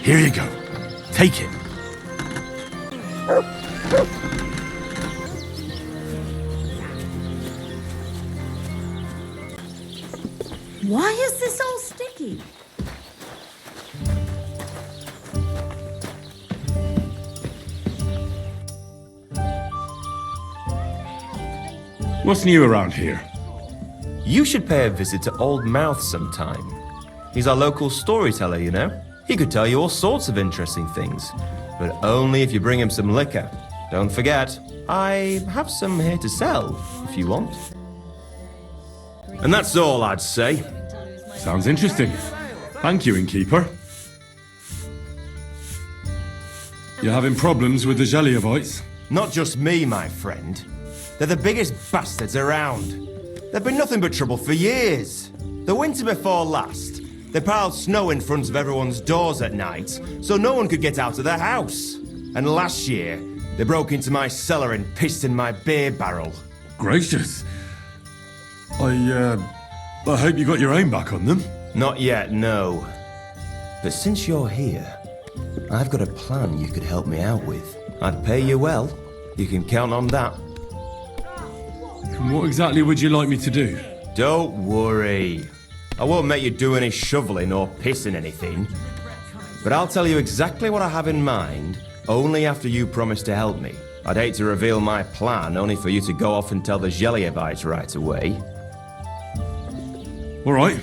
Here you go. Take it. Why is this all sticky? What's new around here? You should pay a visit to Old Mouth sometime. He's our local storyteller, you know. He could tell you all sorts of interesting things, but only if you bring him some liquor. Don't forget, I have some here to sell, if you want. And that's all I'd say. Sounds interesting. Thank you, innkeeper. You having problems with the Geliovites? Not just me, my friend. They're the biggest bastards around. They've been nothing but trouble for years. The winter before last, they piled snow in front of everyone's doors at night, so no one could get out of their house. And last year, they broke into my cellar and pissed in my beer barrel. Gracious. I hope you got your aim back on them. Not yet, no. But since you're here, I've got a plan you could help me out with. I'd pay you well. You can count on that. And what exactly would you like me to do? Don't worry. I won't make you do any shoveling or pissing anything. But I'll tell you exactly what I have in mind, only after you promise to help me. I'd hate to reveal my plan, only for you to go off and tell the Geliovites right away. All right.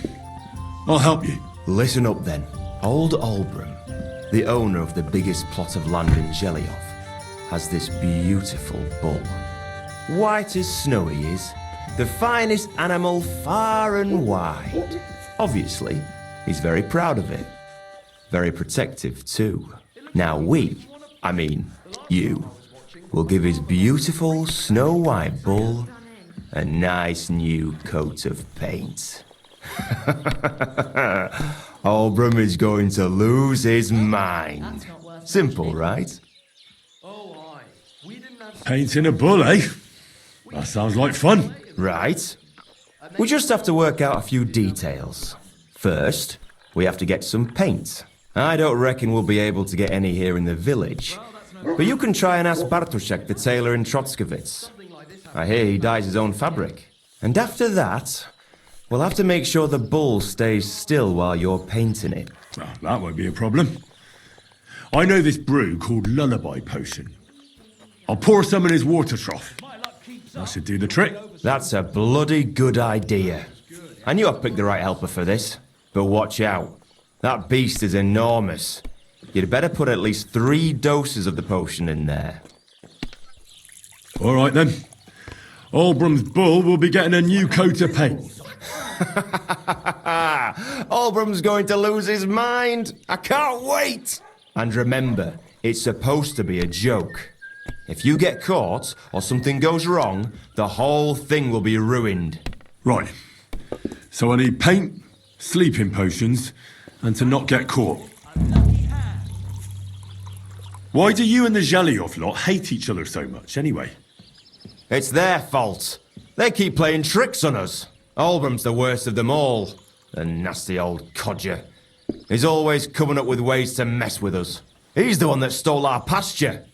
I'll help you. Listen up then. Old Olbram, the owner of the biggest plot of land in Geliov, has this beautiful bull. White as snow he is, the finest animal far and wide. Obviously, he's very proud of it. Very protective too. Now you, will give his beautiful snow-white bull a nice new coat of paint. Olbram is going to lose his mind. Simple, right? Painting a bull, eh? That sounds like fun. Right. We just have to work out a few details. First, we have to get some paint. I don't reckon we'll be able to get any here in the village. But you can try and ask Bartoszek, the tailor in Trotskovitz. I hear he dyes his own fabric. And after that, we'll have to make sure the bull stays still while you're painting it. Well, that won't be a problem. I know this brew called Lullaby Potion. I'll pour some in his water trough. That should do the trick. That's a bloody good idea. I knew I picked the right helper for this. But watch out. That beast is enormous. You'd better put at least 3 doses of the potion in there. All right then. Olbram's bull will be getting a new coat of paint. Olbram's going to lose his mind. I can't wait. And remember, it's supposed to be a joke. If you get caught or something goes wrong, the whole thing will be ruined. Right. So I need paint, sleeping potions, and to not get caught. Why do you and the Geliov lot hate each other so much, anyway? It's their fault. They keep playing tricks on us. Olbram's the worst of them all. The nasty old codger. He's always coming up with ways to mess with us. He's the one that stole our pasture.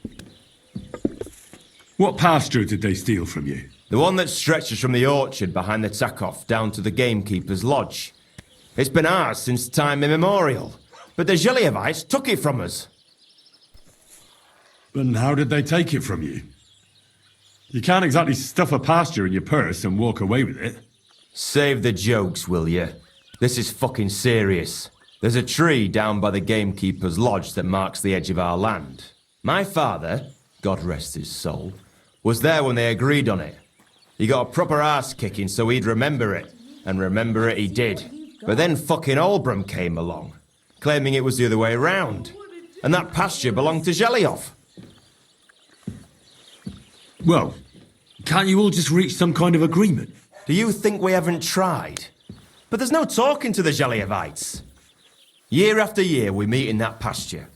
What pasture did they steal from you? The one that stretches from the orchard behind the Takov down to the gamekeeper's lodge. It's been ours since time immemorial, but the Geliovites took it from us. And how did they take it from you? You can't exactly stuff a pasture in your purse and walk away with it. Save the jokes, will you? This is fucking serious. There's a tree down by the gamekeeper's lodge that marks the edge of our land. My father, God rest his soul, was there when they agreed on it. He got a proper arse kicking so he'd remember it. And remember it he did. But then fucking Olbram came along, claiming it was the other way around. And that pasture belonged to Geliov. Well, can't you all just reach some kind of agreement? Do you think we haven't tried? But there's no talking to the Geliovites. Year after year we meet in that pasture.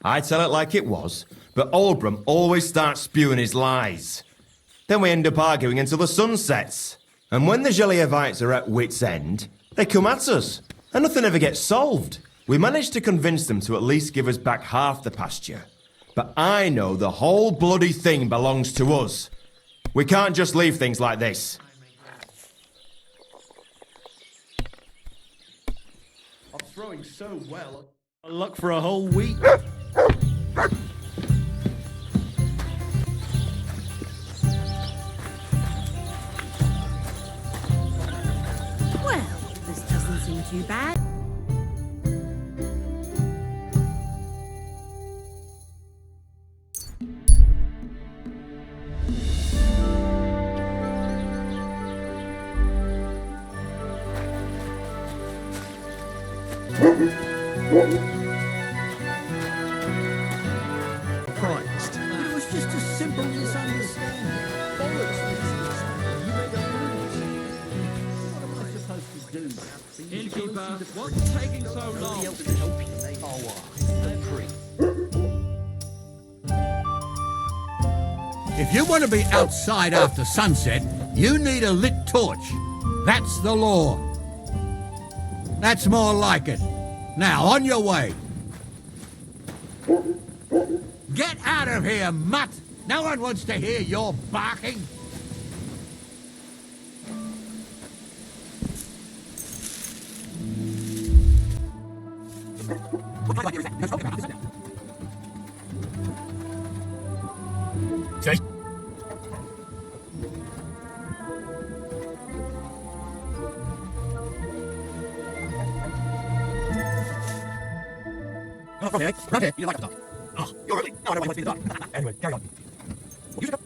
I tell it like it was, but Olbram always starts spewing his lies. Then we end up arguing until the sun sets. And when the Geliovites are at wit's end, they come at us, and nothing ever gets solved. We managed to convince them to at least give us back half the pasture. But I know the whole bloody thing belongs to us. We can't just leave things like this. I'm throwing so well. Luck for a whole week. Well, this doesn't seem too bad. Christ. It was just a simple misunderstanding. Bollocks misunderstanding. You made a fool. What am I supposed to do? Innkeeper, what's taking so long? If you want to be outside after sunset, you need a lit torch. That's the law. That's more like it. Now, on your way. Get out of here, mutt! No one wants to hear your barking. Okay, you like the dog. Oh, you're early. No, I don't want to be the dog. Anyway, carry on. You should go.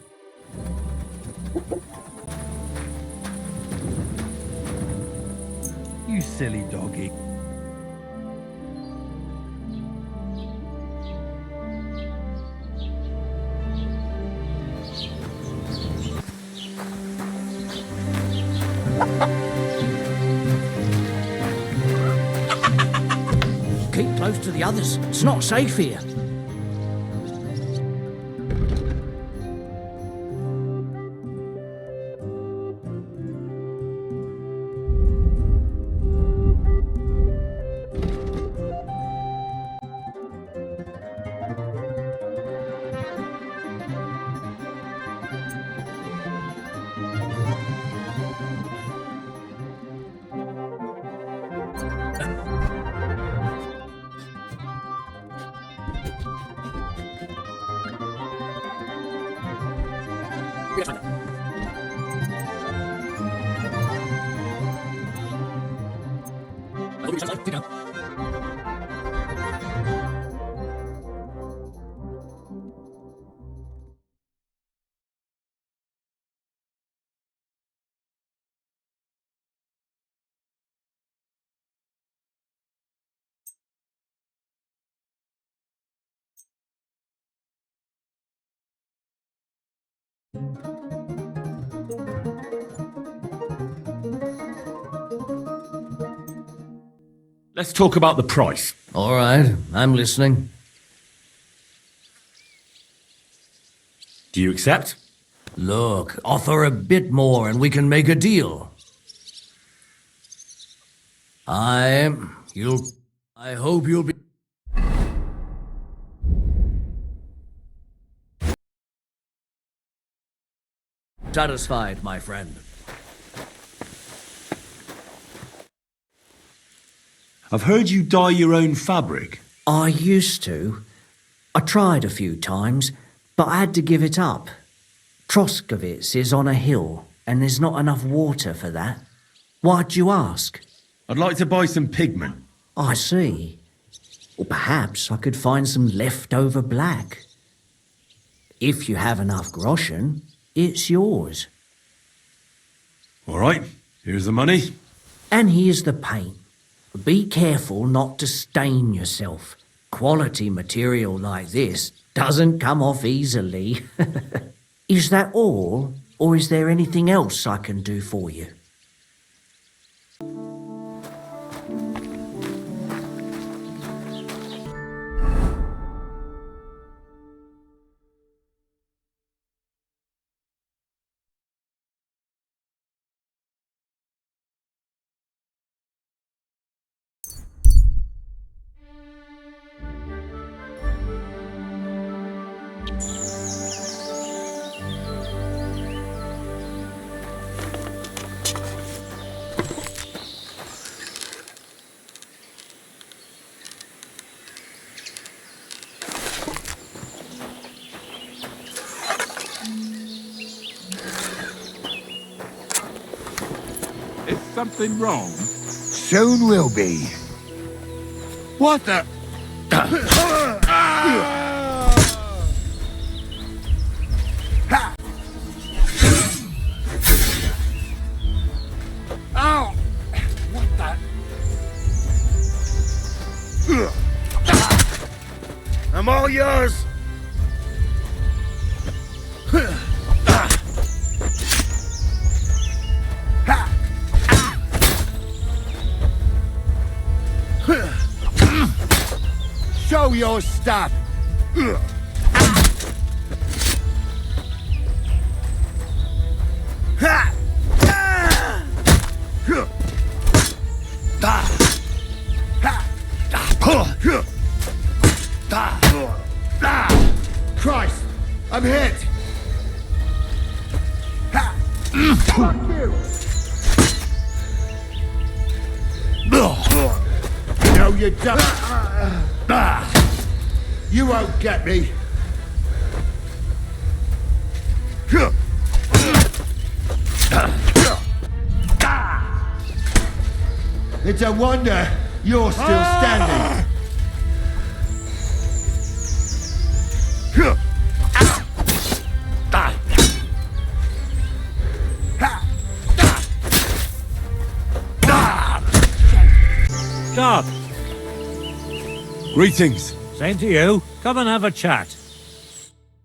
You silly doggy. Keep close to the others. It's not safe here. Let's talk about the price. All right, I'm listening. Do you accept? Look, offer a bit more and we can make a deal. I hope you'll be... satisfied, my friend. I've heard you dye your own fabric. I used to. I tried a few times, but I had to give it up. Troskovitz is on a hill, and there's not enough water for that. Why'd you ask? I'd like to buy some pigment. I see. Or perhaps I could find some leftover black. If you have enough groschen, it's yours. All right, here's the money. And here's the paint. Be careful not to stain yourself. Quality material like this doesn't come off easily. Is that all, or is there anything else I can do for you? something wrong? Soon will be. What the? Ow! What the? I'm all yours. Show your stuff. Christ, I'm hit. Fuck you. No, you don't. You won't get me. It's a wonder you're still standing. Stop. Greetings. Same to you. Come and have a chat.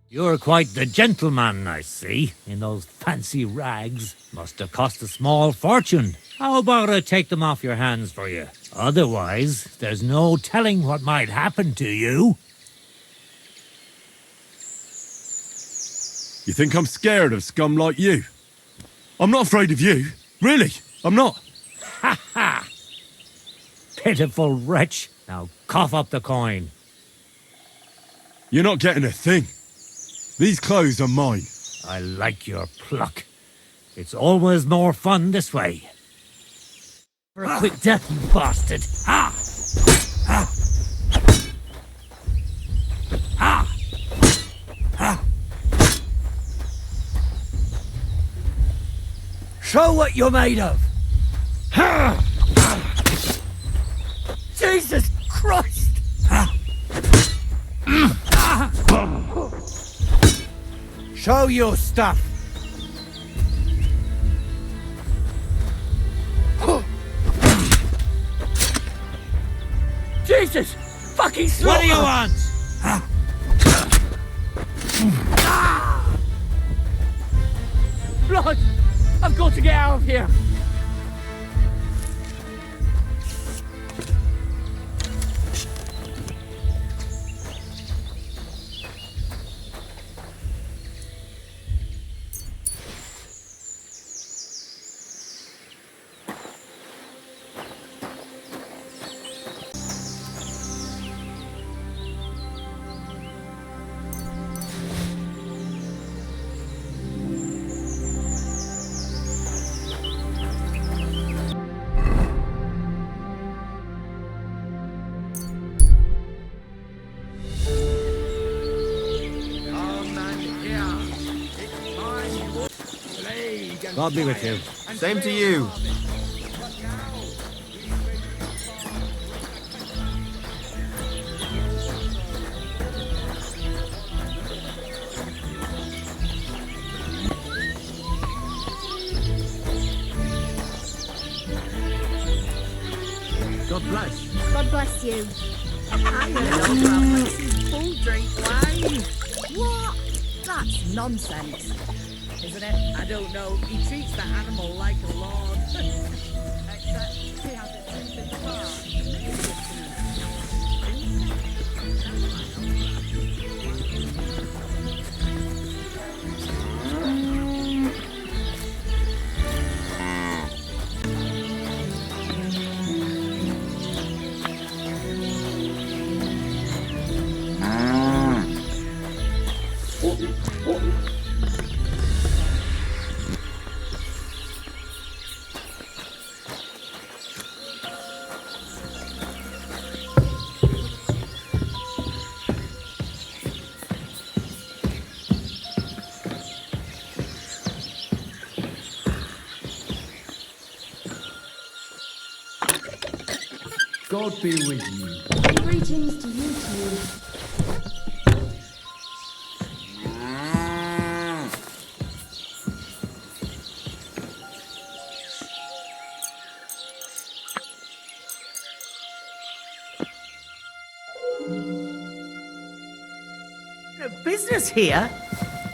You're quite the gentleman, I see, in those fancy rags. Must have cost a small fortune. How about I take them off your hands for you? Otherwise, there's no telling what might happen to you. You think I'm scared of scum like you? I'm not afraid of you. Really, I'm not. Ha ha! Pitiful wretch. Now cough up the coin. You're not getting a thing. These clothes are mine. I like your pluck. It's always more fun this way. For a quick death, you bastard! Ha! Ha! Ha! Ha! Show what you're made of! Ha! Jesus Christ! Ha! Show your stuff! Jesus! Fucking slaughter! What do you want? Blood! I've got to get out of here! God be with you. Same to you. God bless. God bless you. I don't know this is full drink wine. What? That's nonsense. Isn't it? I don't know. He treats that animal like a lord. Except he has a stupid heart. God be with you. Greetings to you too. Business here?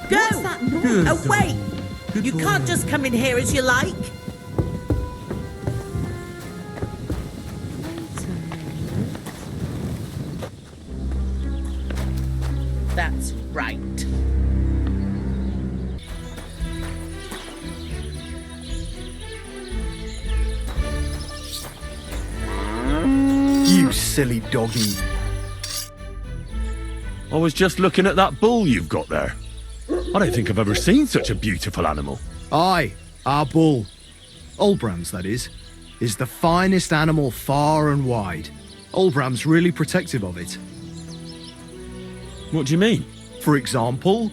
Go! What's that noise? Oh, wait! You can't just come in here as you like. That's right. You silly doggy. I was just looking at that bull you've got there. I don't think I've ever seen such a beautiful animal. Aye, our bull. Olbram's, that is the finest animal far and wide. Olbram's really protective of it. What do you mean? For example,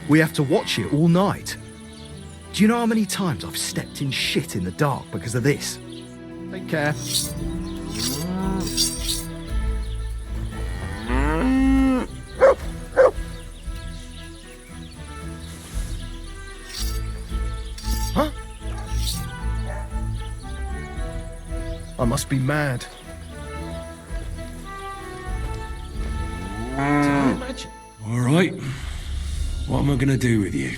we have to watch it all night. Do you know how many times I've stepped in shit in the dark because of this? Take care. Huh? I must be mad. All right. What am I going to do with you?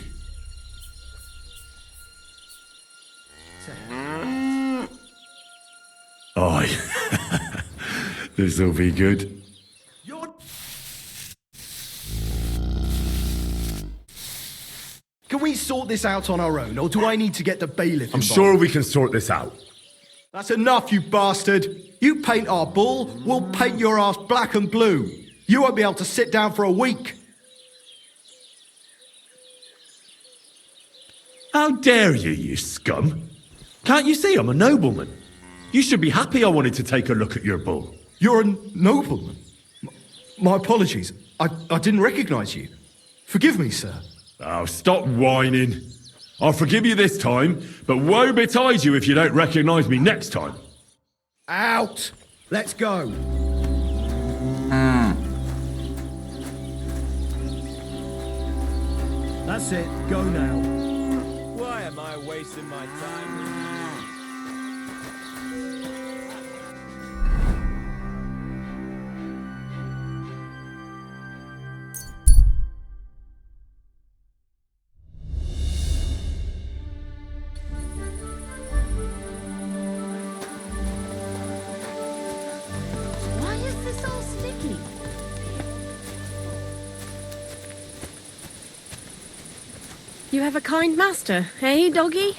Aye. This'll be good. Can we sort this out on our own, or do I need to get the bailiff I'm involved? sure we can sort this out. That's enough, you bastard. You paint our bull, we'll paint your ass black and blue. You won't be able to sit down for a week. How dare you, you scum? Can't you see I'm a nobleman? You should be happy I wanted to take a look at your bull. You're a nobleman. My apologies. I didn't recognize you. Forgive me, sir. Oh, stop whining. I'll forgive you this time, but woe betide you if you don't recognize me next time. Out! Let's go. That's it. Go now. Why am I wasting my time? Why is this all sticky? You have a kind master, eh, doggy?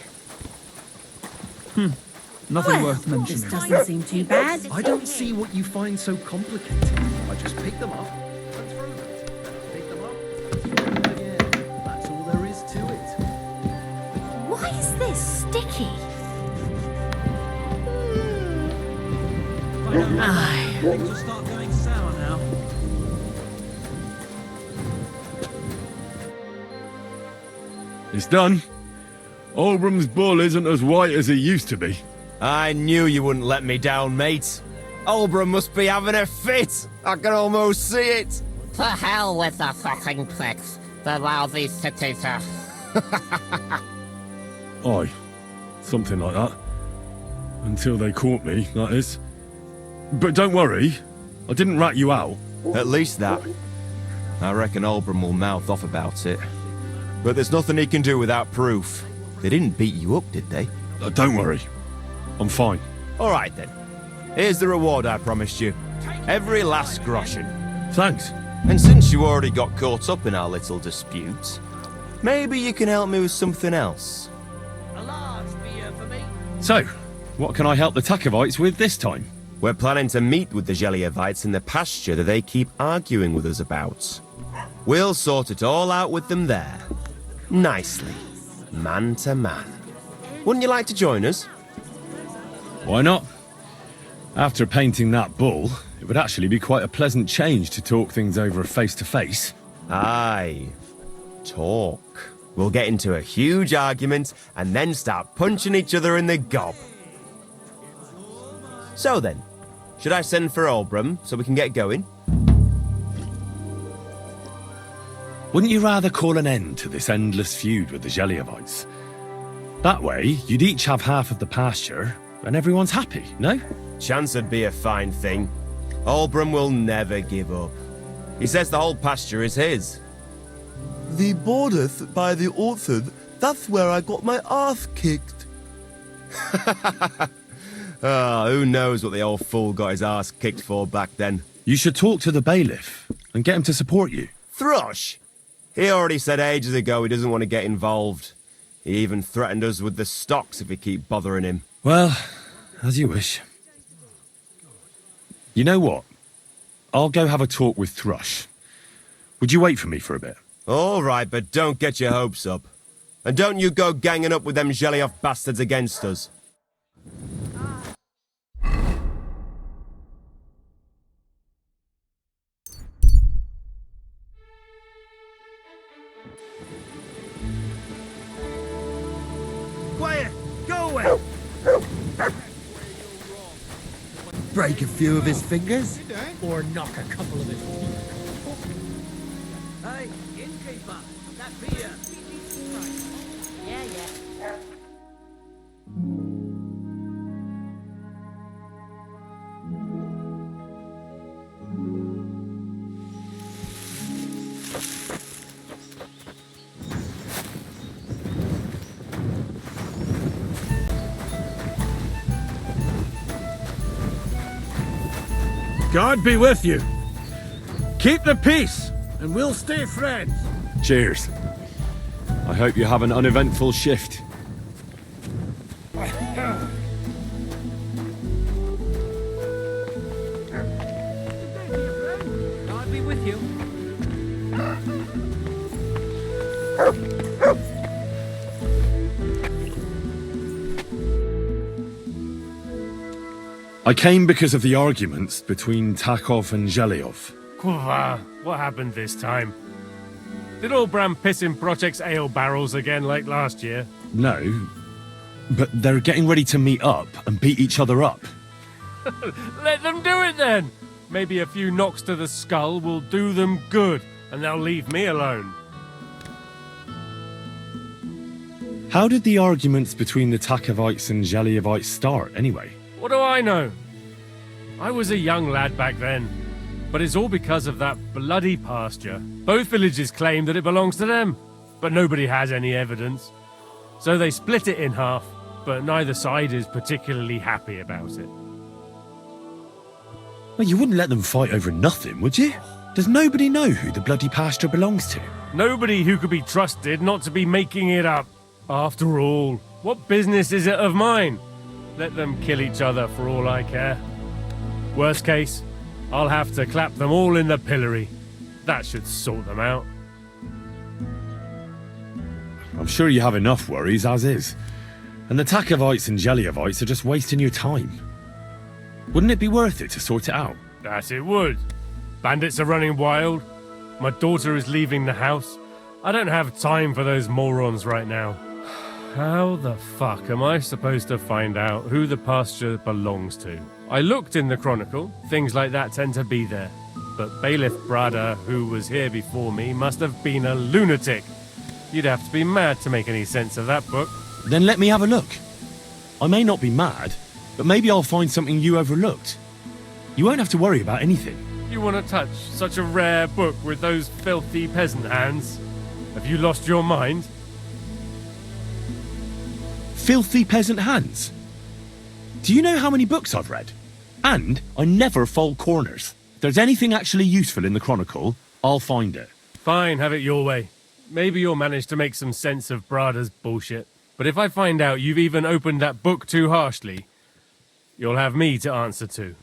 Nothing worth This mentioning. doesn't seem too bad. I don't see what you find so complicated. I just pick them up and throw them. Pick them up, throw them again. That's all there is to it. Why is this sticky? Things will start going sour now. It's done. Olbram's bull isn't as white as he used to be. I knew you wouldn't let me down, mate. Olbram must be having a fit. I can almost see it. To hell with the fucking pricks. The lousy cities are... Aye. Something like that. Until they caught me, that is. But don't worry. I didn't rat you out. At least that. I reckon Olbram will mouth off about it. But there's nothing he can do without proof. They didn't beat you up, did they? Don't worry. I'm fine. All right, then. Here's the reward I promised you. Every last groschen. Thanks. And since you already got caught up in our little dispute, maybe you can help me with something else. A large beer for me. So, what can I help the Takovites with this time? We're planning to meet with the Gelievites in the pasture that they keep arguing with us about. We'll sort it all out with them there. Nicely. Man to man. Wouldn't you like to join us? Why not? After painting that bull, it would actually be quite a pleasant change to talk things over face to face. Aye. Talk. We'll get into a huge argument and then start punching each other in the gob. So then, Should I send for Albram so we can get going? Wouldn't you rather call an end to this endless feud with the Geliovites? That way, you'd each have half of the pasture, and everyone's happy, no? Chance would be a fine thing. Albram will never give up. He says the whole pasture is his. The bordeth by the orchard, that's where I got my ass kicked. Who knows what the old fool got his ass kicked for back then. You should talk to the bailiff and get him to support you. Thrush! He already said ages ago he doesn't want to get involved. He even threatened us with the stocks if we keep bothering him. Well, as you wish. You know what? I'll go have a talk with Thrush. Would you wait for me for a bit? All right, but don't get your hopes up. And don't you go ganging up with them Gelioff bastards against us. Quiet! Go away! Break a few of his fingers? Or knock a couple of his teeth. Hey, innkeeper, that beer. Yeah, yeah. God be with you. Keep the peace, and we'll stay friends. Cheers. I hope you have an uneventful shift. God be with you. I came because of the arguments between Takov and Geliov. Kuva, what happened this time? Did Albram piss in Project's ale barrels again like last year? No, but they're getting ready to meet up and beat each other up. Let them do it then! Maybe a few knocks to the skull will do them good, and they'll leave me alone. How did the arguments between the Takovites and Geliovites start, anyway? What do I know? I was a young lad back then, but it's all because of that bloody pasture. Both villages claim that it belongs to them, but nobody has any evidence. So they split it in half, but neither side is particularly happy about it. Well, you wouldn't let them fight over nothing, would you? Does nobody know who the bloody pasture belongs to? Nobody who could be trusted not to be making it up. After all, what business is it of mine? Let them kill each other for all I care. Worst case, I'll have to clap them all in the pillory. That should sort them out. I'm sure you have enough worries as is. And the Takovites and Geliovites are just wasting your time. Wouldn't it be worth it to sort it out? That it would. Bandits are running wild. My daughter is leaving the house. I don't have time for those morons right now. How the fuck am I supposed to find out who the pasture belongs to? I looked in the Chronicle. Things like that tend to be there. But Bailiff Brada, who was here before me, must have been a lunatic. You'd have to be mad to make any sense of that book. Then let me have a look. I may not be mad, but maybe I'll find something you overlooked. You won't have to worry about anything. You want to touch such a rare book with those filthy peasant hands? Have you lost your mind? Filthy peasant hands? Do you know how many books I've read? And I never fold corners. If there's anything actually useful in the Chronicle, I'll find it. Fine, have it your way. Maybe you'll manage to make some sense of Brada's bullshit. But if I find out you've even opened that book too harshly, you'll have me to answer to.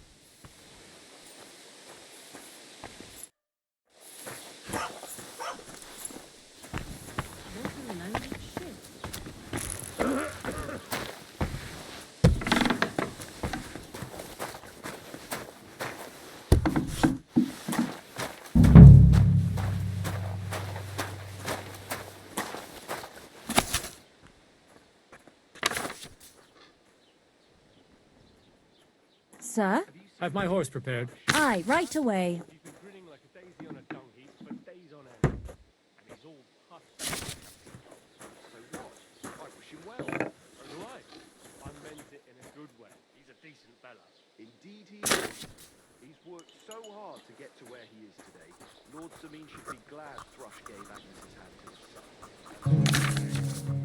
Sir? Have my horse prepared. Aye, right away. He's been grinning like a daisy on a dung heap for days on end. And he's all puffed. So what? I wish him well. So do I. I meant it in a good way. He's a decent fella. Indeed he is. He's worked so hard to get to where he is today. Lord Sameen should be glad Thrush gave Agnes his hand to his son.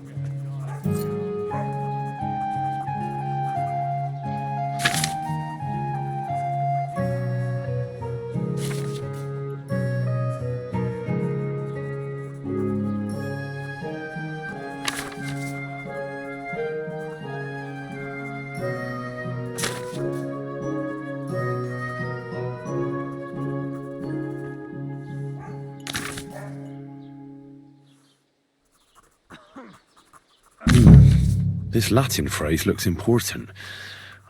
This Latin phrase looks important.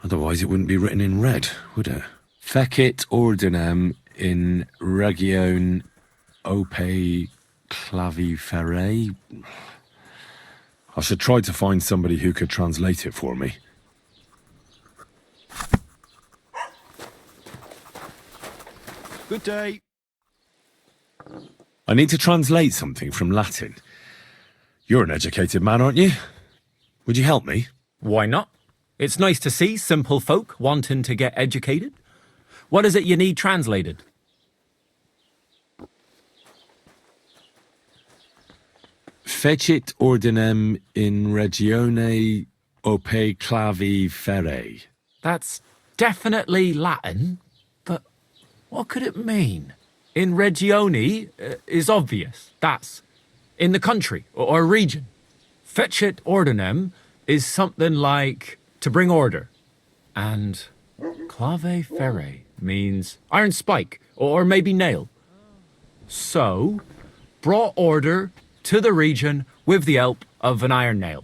Otherwise it wouldn't be written in red, would it? Fecit ordinem in region ope claviferae. I should try to find somebody who could translate it for me. Good day. I need to translate something from Latin. You're an educated man, aren't you? Would you help me? Why not? It's nice to see simple folk wanting to get educated. What is it you need translated? Fecit ordinem in regione ope claviferae. That's definitely Latin, but what could it mean? In regione is obvious. That's in the country or region. Fecit ordinem is something like to bring order. And clave ferre means iron spike or maybe nail. So, brought order to the region with the help of an iron nail.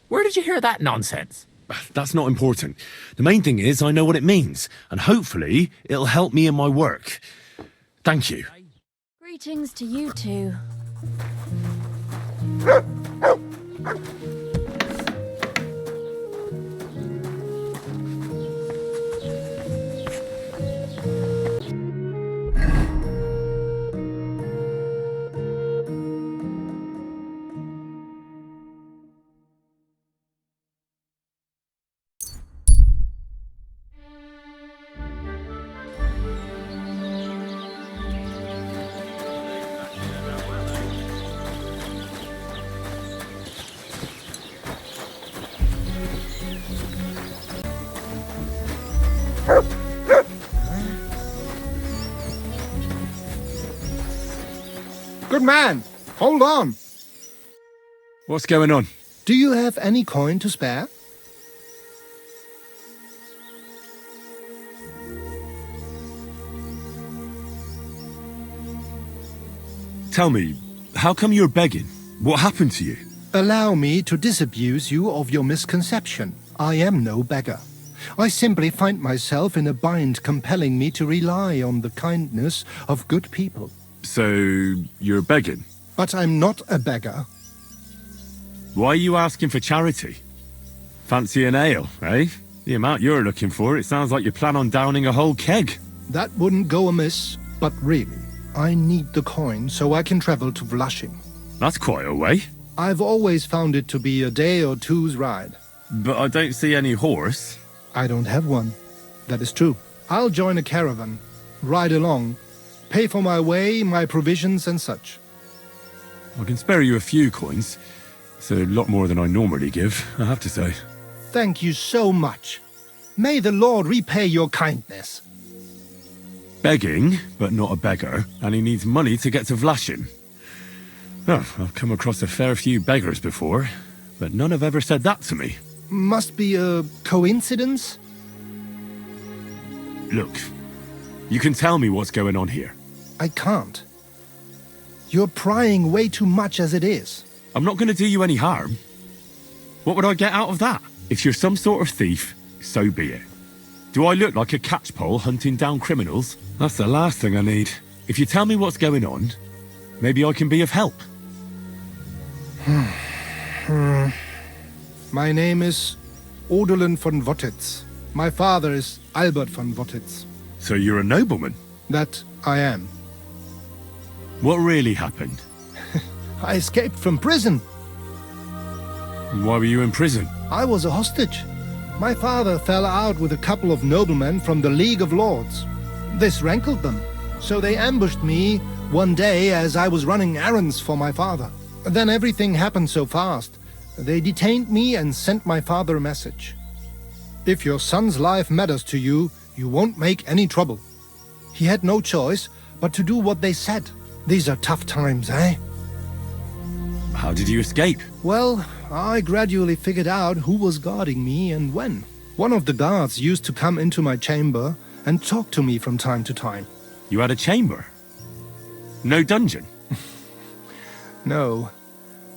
Where did you hear that nonsense? That's not important. The main thing is I know what it means, and hopefully it'll help me in my work. Thank you. Greetings to you two. Good man, hold on. What's going on? Do you have any coin to spare? Tell me, how come you're begging? What happened to you? Allow me to disabuse you of your misconception. I am no beggar. I simply find myself in a bind compelling me to rely on the kindness of good people. So, you're begging? But I'm not a beggar. Why are you asking for charity? Fancy an ale, eh? The amount you're looking for, it sounds like you plan on downing a whole keg. That wouldn't go amiss, but really, I need the coin so I can travel to Vlashim. That's quite a way. I've always found it to be a day or two's ride. But I don't see any horse. I don't have one. That is true. I'll join a caravan, ride along, pay for my way, my provisions and such. I can spare you a few coins. It's a lot more than I normally give, I have to say. Thank you so much. May the Lord repay your kindness. Begging, but not a beggar, and he needs money to get to Vlashim. Oh, I've come across a fair few beggars before, but none have ever said that to me. Must be a coincidence? Look, you can tell me what's going on here. I can't. You're prying way too much as it is. I'm not going to do you any harm. What would I get out of that? If you're some sort of thief, so be it. Do I look like a catchpole hunting down criminals? That's the last thing I need. If you tell me what's going on, maybe I can be of help. My name is Odolin von Wottitz. My father is Albert von Wottitz. So you're a nobleman? That I am. What really happened? I escaped from prison. Why were you in prison? I was a hostage. My father fell out with a couple of noblemen from the League of Lords. This rankled them, so they ambushed me one day as I was running errands for my father. Then everything happened so fast. They detained me and sent my father a message. If your son's life matters to you, you won't make any trouble. He had no choice but to do what they said. These are tough times, eh? How did you escape? Well, I gradually figured out who was guarding me and when. One of the guards used to come into my chamber and talk to me from time to time. You had a chamber? No dungeon? No.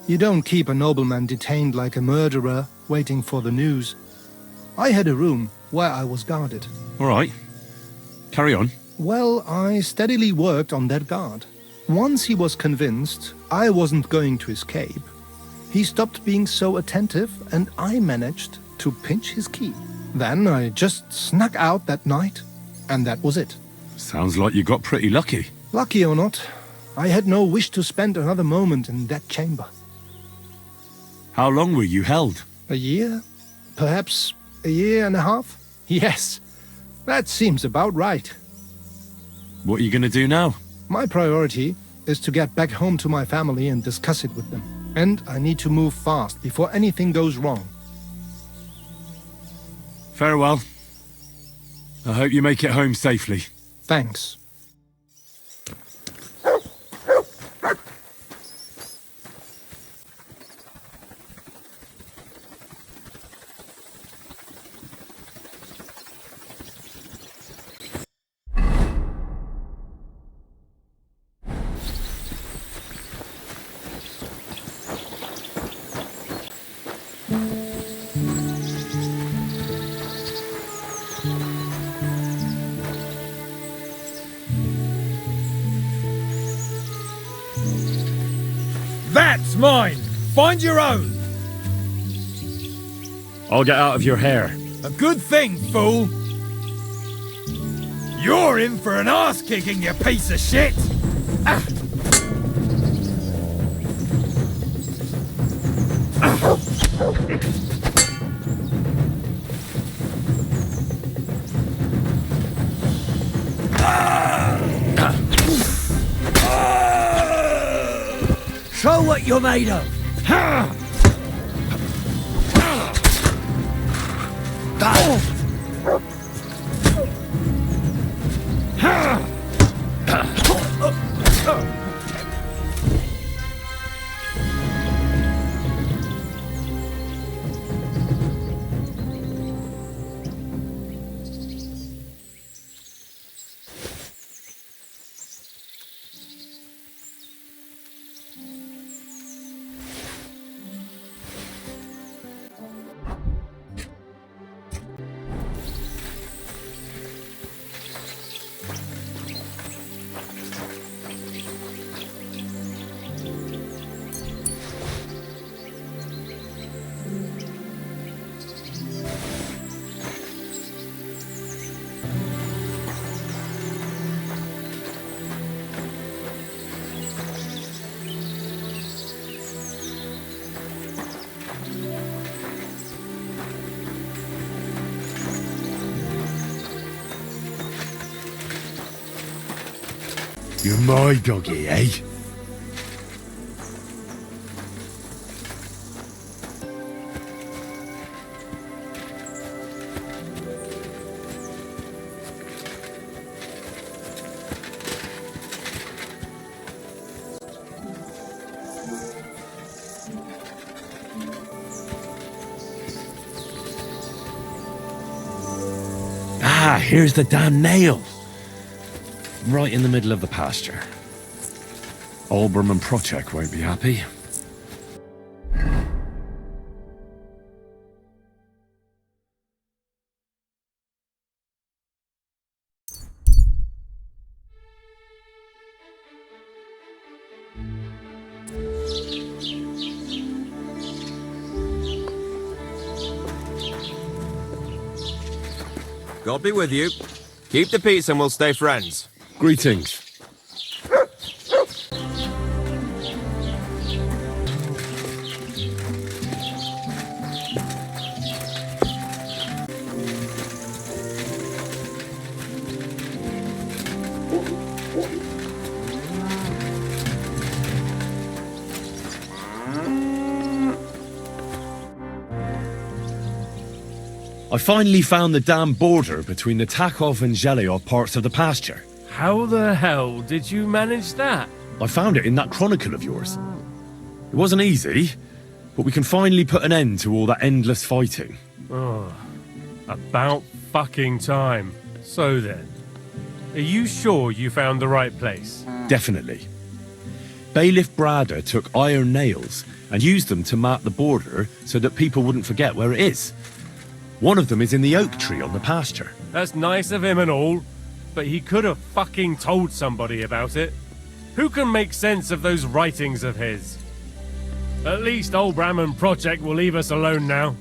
You don't keep a nobleman detained like a murderer, waiting for the news. I had a room where I was guarded. All right. Carry on. Well, I steadily worked on that guard. Once he was convinced I wasn't going to escape, he stopped being so attentive and I managed to pinch his key. Then I just snuck out that night, and that was it. Sounds like you got pretty lucky. Lucky or not, I had no wish to spend another moment in that chamber. How long were you held? A year? Perhaps a year and a half? Yes, that seems about right. What are you going to do now? My priority is to get back home to my family and discuss it with them. And I need to move fast before anything goes wrong. Farewell. I hope you make it home safely. Thanks. That's mine! Find your own! I'll get out of your hair. A good thing, fool! You're in for an arse-kicking, you piece of shit! Ah. Show what you're made of! You're my doggy, eh? Ah, here's the damn nail. Right in the middle of the pasture. Olbram and Prochek won't be happy. God be with you. Keep the peace and we'll stay friends. Greetings. I finally found the damn border between the Takov and Zhelyov parts of the pasture. How the hell did you manage that? I found it in that chronicle of yours. It wasn't easy, but we can finally put an end to all that endless fighting. Oh, about fucking time. So then, are you sure you found the right place? Definitely. Bailiff Brada took iron nails and used them to mark the border so that people wouldn't forget where it is. One of them is in the oak tree on the pasture. That's nice of him and all, but he could have fucking told somebody about it. Who can make sense of those writings of his? At least old Brahman Project will leave us alone now.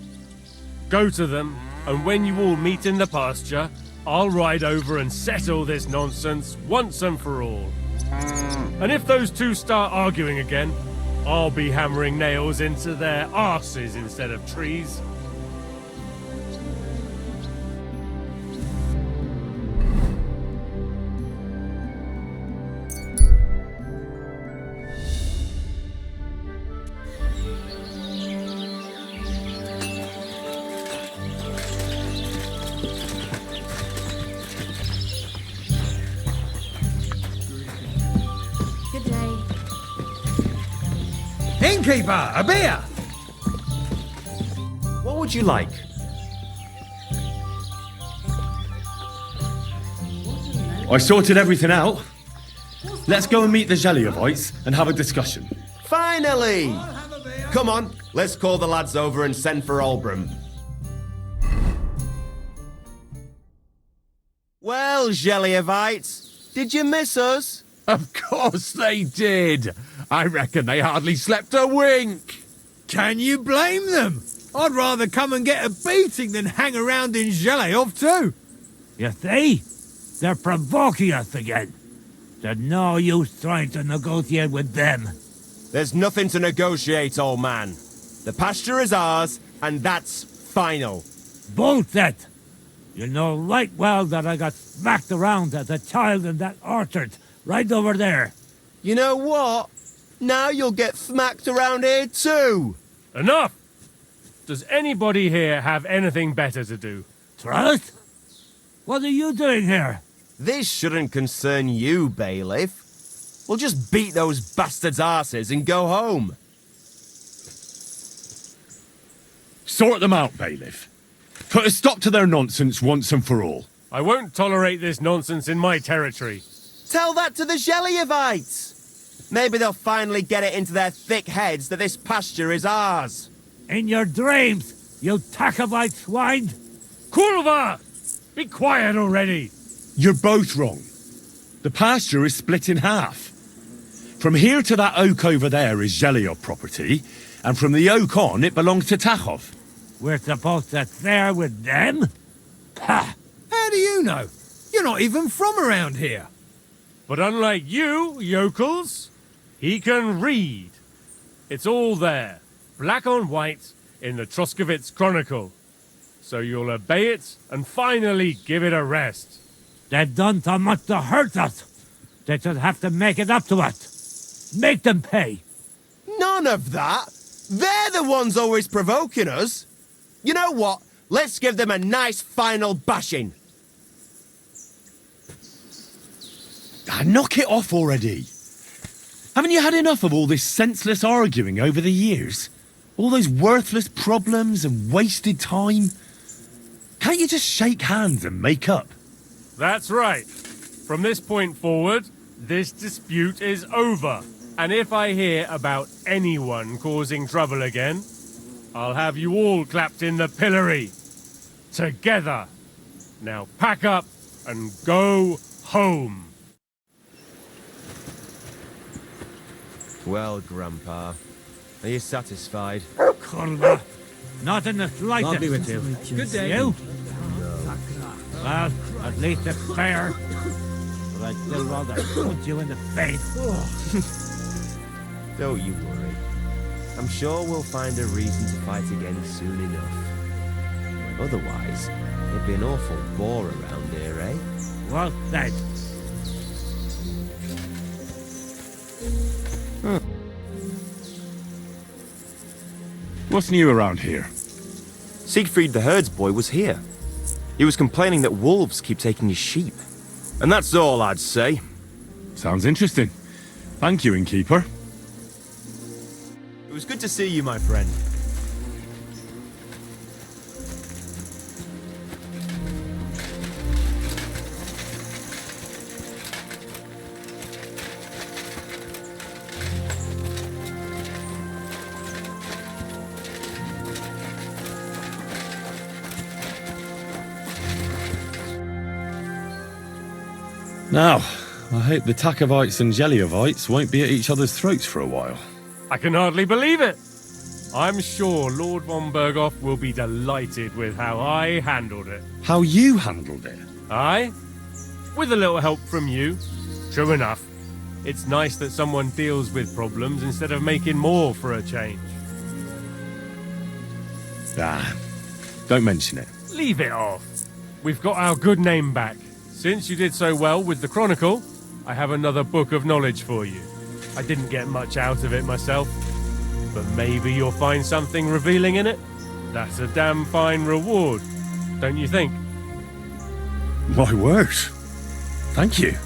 Go to them, and when you all meet in the pasture, I'll ride over and settle this nonsense once and for all. And if those two start arguing again, I'll be hammering nails into their arses instead of trees. Innkeeper, a beer! What would you like? I sorted everything out. Let's go and meet the Zhelyovites and have a discussion. Finally! Come on, let's call the lads over and send for Olbram. Well, Zhelyovites, did you miss us? Of course they did. I reckon they hardly slept a wink. Can you blame them? I'd rather come and get a beating than hang around in Zhelyov too. You see? They're provoking us again. There's no use trying to negotiate with them. There's nothing to negotiate, old man. The pasture is ours, and that's final. Bullshit! You know right well that I got smacked around as a child in that orchard, right over there. You know what? Now you'll get smacked around here too. Enough! Does anybody here have anything better to do? Trust? What are you doing here? This shouldn't concern you, bailiff. We'll just beat those bastards' arses and go home. Sort them out, bailiff. Put a stop to their nonsense once and for all. I won't tolerate this nonsense in my territory. Tell that to the Zhelyovites. Maybe they'll finally get it into their thick heads that this pasture is ours. In your dreams, you Takavite swine! Kurva! Be quiet already! You're both wrong. The pasture is split in half. From here to that oak over there is Zhelyov property, and from the oak on, it belongs to Takhov. We're supposed to share with them? Ha! How do you know? You're not even from around here. But unlike you, yokels, he can read. It's all there, black on white, in the Troskovitz Chronicle. So you'll obey it and finally give it a rest. They've done so much to hurt us. They should have to make it up to us. Make them pay. None of that. They're the ones always provoking us. You know what? Let's give them a nice final bashing. Knock it off already. Haven't you had enough of all this senseless arguing over the years? All those worthless problems and wasted time? Can't you just shake hands and make up? That's right. From this point forward, this dispute is over. And if I hear about anyone causing trouble again, I'll have you all clapped in the pillory. Together. Now pack up and go home. Well, Grandpa, are you satisfied? Kurva. Not in the slightest. God be with you. Good day. You? Well, at least it's fair. But I'd still rather punch you in the face. Don't you worry. I'm sure we'll find a reason to fight again soon enough. Otherwise, there'd be an awful bore around here, eh? Well said. What's new around here? Siegfried the herdsboy was here. He was complaining that wolves keep taking his sheep. And that's all I'd say. Sounds interesting. Thank you, innkeeper. It was good to see you, my friend. Now, I hope the Takovites and Jeliovites won't be at each other's throats for a while. I can hardly believe it. I'm sure Lord von Berghoff will be delighted with how I handled it. How you handled it? Aye? With a little help from you. True enough. It's nice that someone deals with problems instead of making more for a change. Ah, don't mention it. Leave it off. We've got our good name back. Since you did so well with the Chronicle, I have another book of knowledge for you. I didn't get much out of it myself, but maybe you'll find something revealing in it. That's a damn fine reward, don't you think? My word. Thank you.